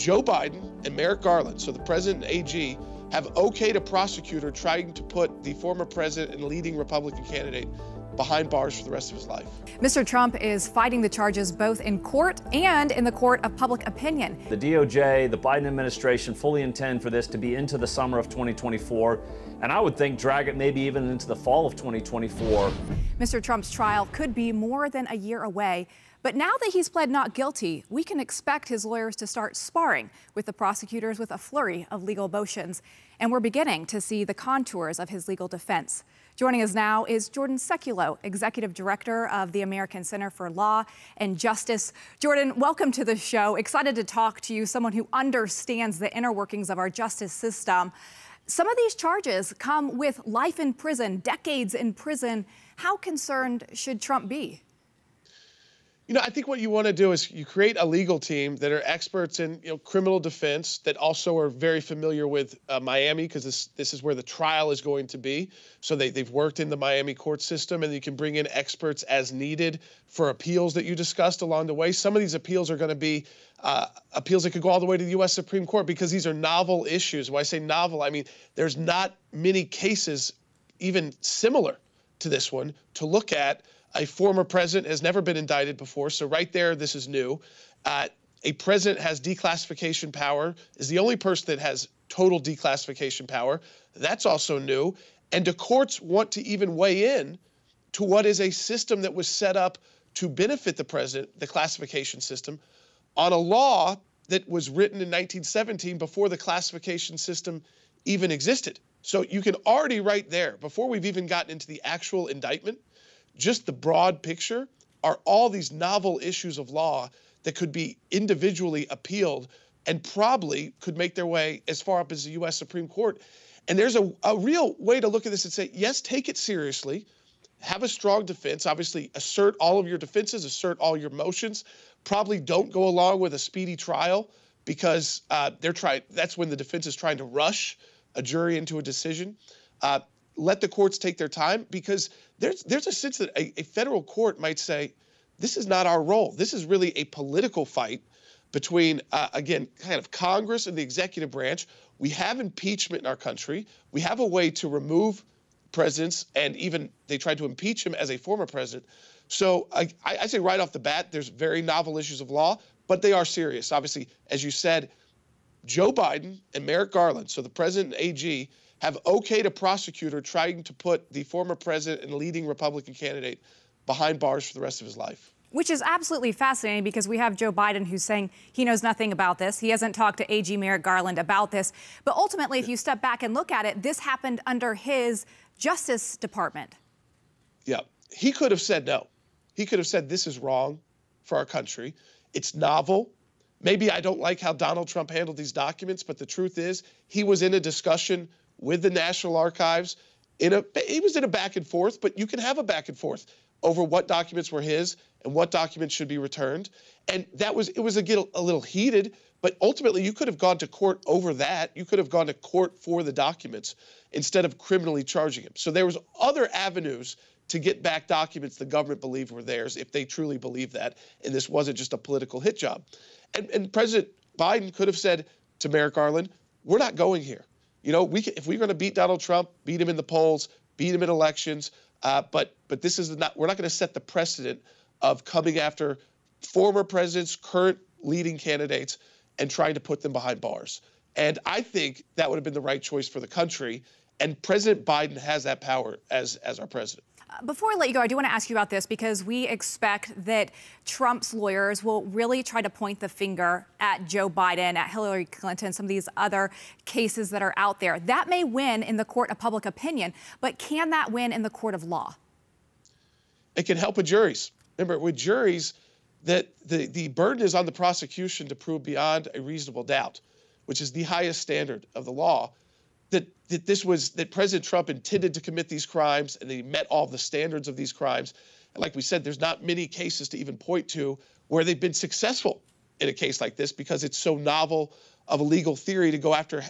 Joe Biden and Merrick Garland, so the president and AG, have okayed a prosecutor trying to put the former president and leading Republican candidate behind bars for the rest of his life. Mr. Trump is fighting the charges both in court and in the court of public opinion. The DOJ, the Biden administration fully intend for this to be into the summer of 2024, and I would think drag it maybe even into the fall of 2024. Mr. Trump's trial could be more than a year away. But now that he's pled not guilty, we can expect his lawyers to start sparring with the prosecutors with a flurry of legal motions. And we're beginning to see the contours of his legal defense. Joining us now is Jordan Sekulow, Executive Director of the American Center for Law and Justice. Jordan, welcome to the show. Excited to talk to you, someone who understands the inner workings of our justice system. Some of these charges come with life in prison, decades in prison. How concerned should Trump be? You know, I think what you want to do is you create a legal team that are experts in, criminal defense, that also are very familiar with Miami, because this is where the trial is going to be. So they've worked in the Miami court system, and you can bring in experts as needed for appeals that you discussed along the way. Some of these appeals are going to be appeals that could go all the way to the U.S. Supreme Court, because these are novel issues. When I say novel, I mean there's not many cases even similar to this one to look at. A former president has never been indicted before, so right there, this is new. A president has declassification power, is the only person that has total declassification power. That's also new. And the courts want to even weigh in to what is a system that was set up to benefit the president, the classification system, on a law that was written in 1917 before the classification system even existed. So you can already right there, before we've even gotten into the actual indictment, just the broad picture are all these novel issues of law that could be individually appealed and probably could make their way as far up as the U.S. Supreme Court. And there's a real way to look at this and say, yes, take it seriously, have a strong defense, obviously assert all of your defenses, assert all your motions, probably don't go along with a speedy trial, because that's when the defense is trying to rush a jury into a decision. Let the courts take their time, because there's a sense that a federal court might say, this is not our role. This is really a political fight between, again, kind of Congress and the executive branch. We have impeachment in our country. We have a way to remove presidents, and even they tried to impeach him as a former president. So I say right off the bat, there's very novel issues of law, but they are serious. Obviously, as you said, Joe Biden and Merrick Garland, so the president and AG, have okayed a prosecutor trying to put the former president and leading Republican candidate behind bars for the rest of his life. Which is absolutely fascinating, because we have Joe Biden who's saying he knows nothing about this. He hasn't talked to AG Merrick Garland about this. But ultimately, if you step back and look at it, this happened under his Justice Department. Yeah, he could have said no. He could have said this is wrong for our country. It's novel. Maybe I don't like how Donald Trump handled these documents, but the truth is he was in a discussion with the National Archives. He was in a back and forth, but you can have a back and forth over what documents were his and what documents should be returned. And it was a little heated, but ultimately you could have gone to court over that. You could have gone to court for the documents instead of criminally charging him. So there was other avenues to get back documents the government believed were theirs, if they truly believed that, and this wasn't just a political hit job. And President Biden could have said to Merrick Garland, we're not going here. If we're going to beat Donald Trump, beat him in the polls, beat him in elections, but this is not. We're not going to set the precedent of coming after former presidents, current leading candidates, and trying to put them behind bars. And I think that would have been the right choice for the country. And President Biden has that power as our president. Before I let you go, I do want to ask you about this, because we expect that Trump's lawyers will really try to point the finger at Joe Biden, at Hillary Clinton, some of these other cases that are out there. That may win in the court of public opinion, but can that win in the court of law? It can help with juries. Remember, with juries, that the burden is on the prosecution to prove beyond a reasonable doubt, which is the highest standard of the law, that President Trump intended to commit these crimes and he met all the standards of these crimes. And like we said, there's not many cases to even point to where they've been successful in a case like this, because it's so novel of a legal theory to go after.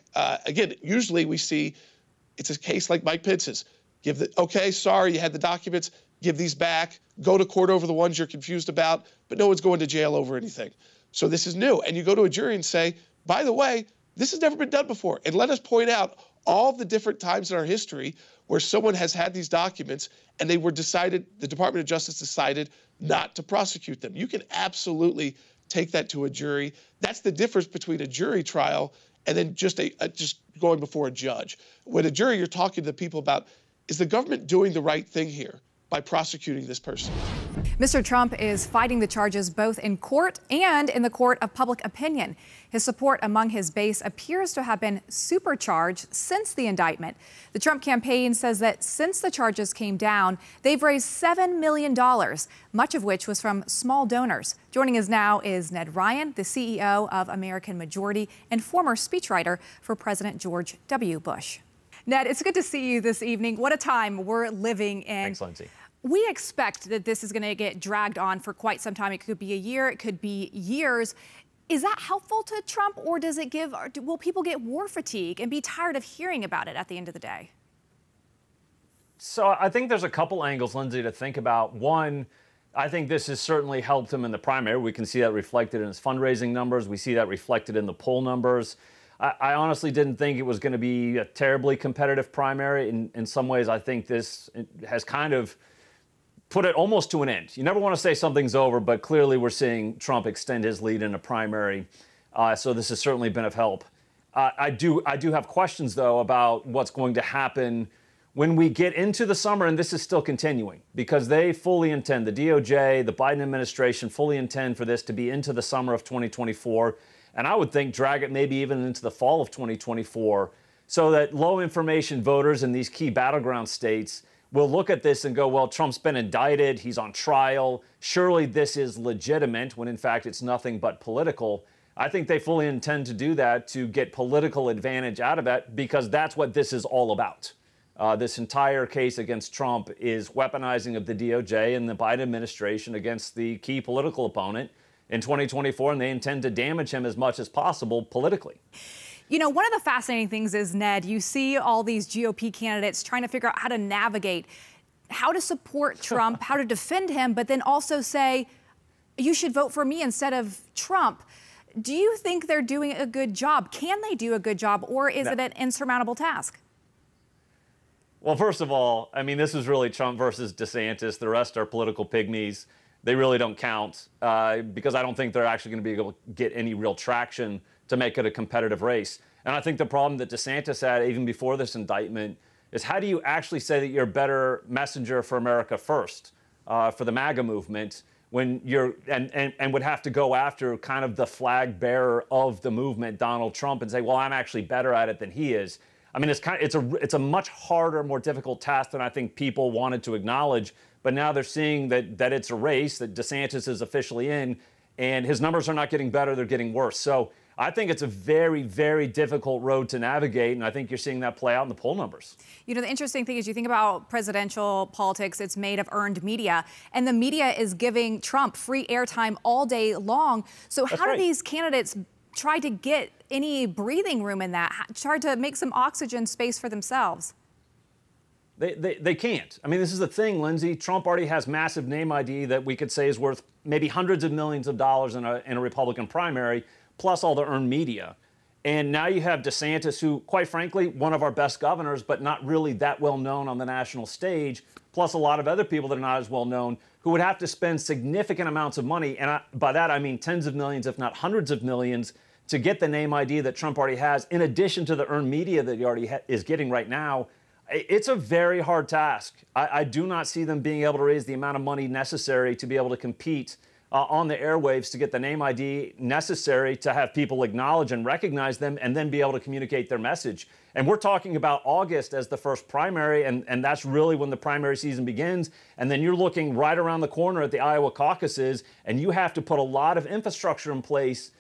Again, usually we see it's a case like Mike Pence's. Okay, sorry, you had the documents, give these back, go to court over the ones you're confused about, but no one's going to jail over anything. So this is new. And you go to a jury and say, by the way, this has never been done before. And let us point out all the different times in our history where someone has had these documents and they were decided, the Department of Justice decided not to prosecute them. You can absolutely take that to a jury. That's the difference between a jury trial and then just going before a judge. With a jury, you're talking to people about, is the government doing the right thing here by prosecuting this person? Mr. Trump is fighting the charges both in court and in the court of public opinion. His support among his base appears to have been supercharged since the indictment. The Trump campaign says that since the charges came down, they've raised $7 million, much of which was from small donors. Joining us now is Ned Ryun, the CEO of American Majority and former speechwriter for President George W. Bush. Ned, it's good to see you this evening. What a time we're living in. Thanks, Lindsay. We expect that this is going to get dragged on for quite some time. It could be a year, it could be years. Is that helpful to Trump, or does it give, or will people get war fatigue and be tired of hearing about it at the end of the day? So I think there's a couple angles, Lindsay, to think about. One, I think this has certainly helped him in the primary. We can see that reflected in his fundraising numbers. We see that reflected in the poll numbers. I honestly didn't think it was going to be a terribly competitive primary. In some ways, I think this has kind of put it almost to an end. You never want to say something's over, but clearly we're seeing Trump extend his lead in a primary. So this has certainly been of help. I do have questions, though, about what's going to happen when we get into the summer, and this is still continuing, because they fully intend, the DOJ, the Biden administration fully intend for this to be into the summer of 2024. And I would think drag it maybe even into the fall of 2024, so that low information voters in these key battleground states will look at this and go, well, Trump's been indicted, he's on trial, surely this is legitimate, when in fact it's nothing but political. I think they fully intend to do that to get political advantage out of it, because that's what this is all about. This entire case against Trump is weaponizing of the DOJ and the Biden administration against the key political opponent in 2024, and they intend to damage him as much as possible politically. You know, one of the fascinating things is, Ned, you see all these GOP candidates trying to figure out how to navigate, how to support Trump, how to defend him, but then also say, you should vote for me instead of Trump. Do you think they're doing a good job? Can they do a good job, or is it an insurmountable task? Well, first of all, I mean, this is really Trump versus DeSantis. The rest are political pygmies. They really don't count, because I don't think they're actually going to be able to get any real traction to make it a competitive race. And I think the problem that DeSantis had even before this indictment is, how do you actually say that you're a better messenger for America first, for the MAGA movement, when you're and would have to go after kind of the flag bearer of the movement, Donald Trump, and say, well, I'm actually better at it than he is. I mean, it's a much harder, more difficult task than I think people wanted to acknowledge. But now they're seeing that it's a race, that DeSantis is officially in, and his numbers are not getting better, they're getting worse. So I think it's a very, very difficult road to navigate, and I think you're seeing that play out in the poll numbers. You know, the interesting thing is, you think about presidential politics, it's made of earned media, and the media is giving Trump free airtime all day long. So how do these candidates try to get any breathing room in that, try to make some oxygen space for themselves? They can't. I mean, this is the thing, Lindsay. Trump already has massive name ID that we could say is worth maybe hundreds of millions of dollars in a Republican primary, plus all the earned media. And now you have DeSantis, who, quite frankly, one of our best governors, but not really that well known on the national stage, plus a lot of other people that are not as well known, who would have to spend significant amounts of money, and by that I mean tens of millions, if not hundreds of millions, to get the name ID that Trump already has, in addition to the earned media that he already is getting right now. It's a very hard task. I do not see them being able to raise the amount of money necessary to be able to compete on the airwaves, to get the name ID necessary to have people acknowledge and recognize them, and then be able to communicate their message. And we're talking about August as the first primary, and that's really when the primary season begins. And then you're looking right around the corner at the Iowa caucuses, and you have to put a lot of infrastructure in place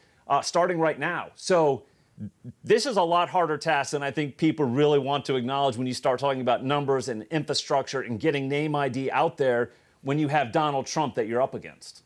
starting right now. So this is a lot harder task than I think people really want to acknowledge when you start talking about numbers and infrastructure and getting name ID out there when you have Donald Trump that you're up against.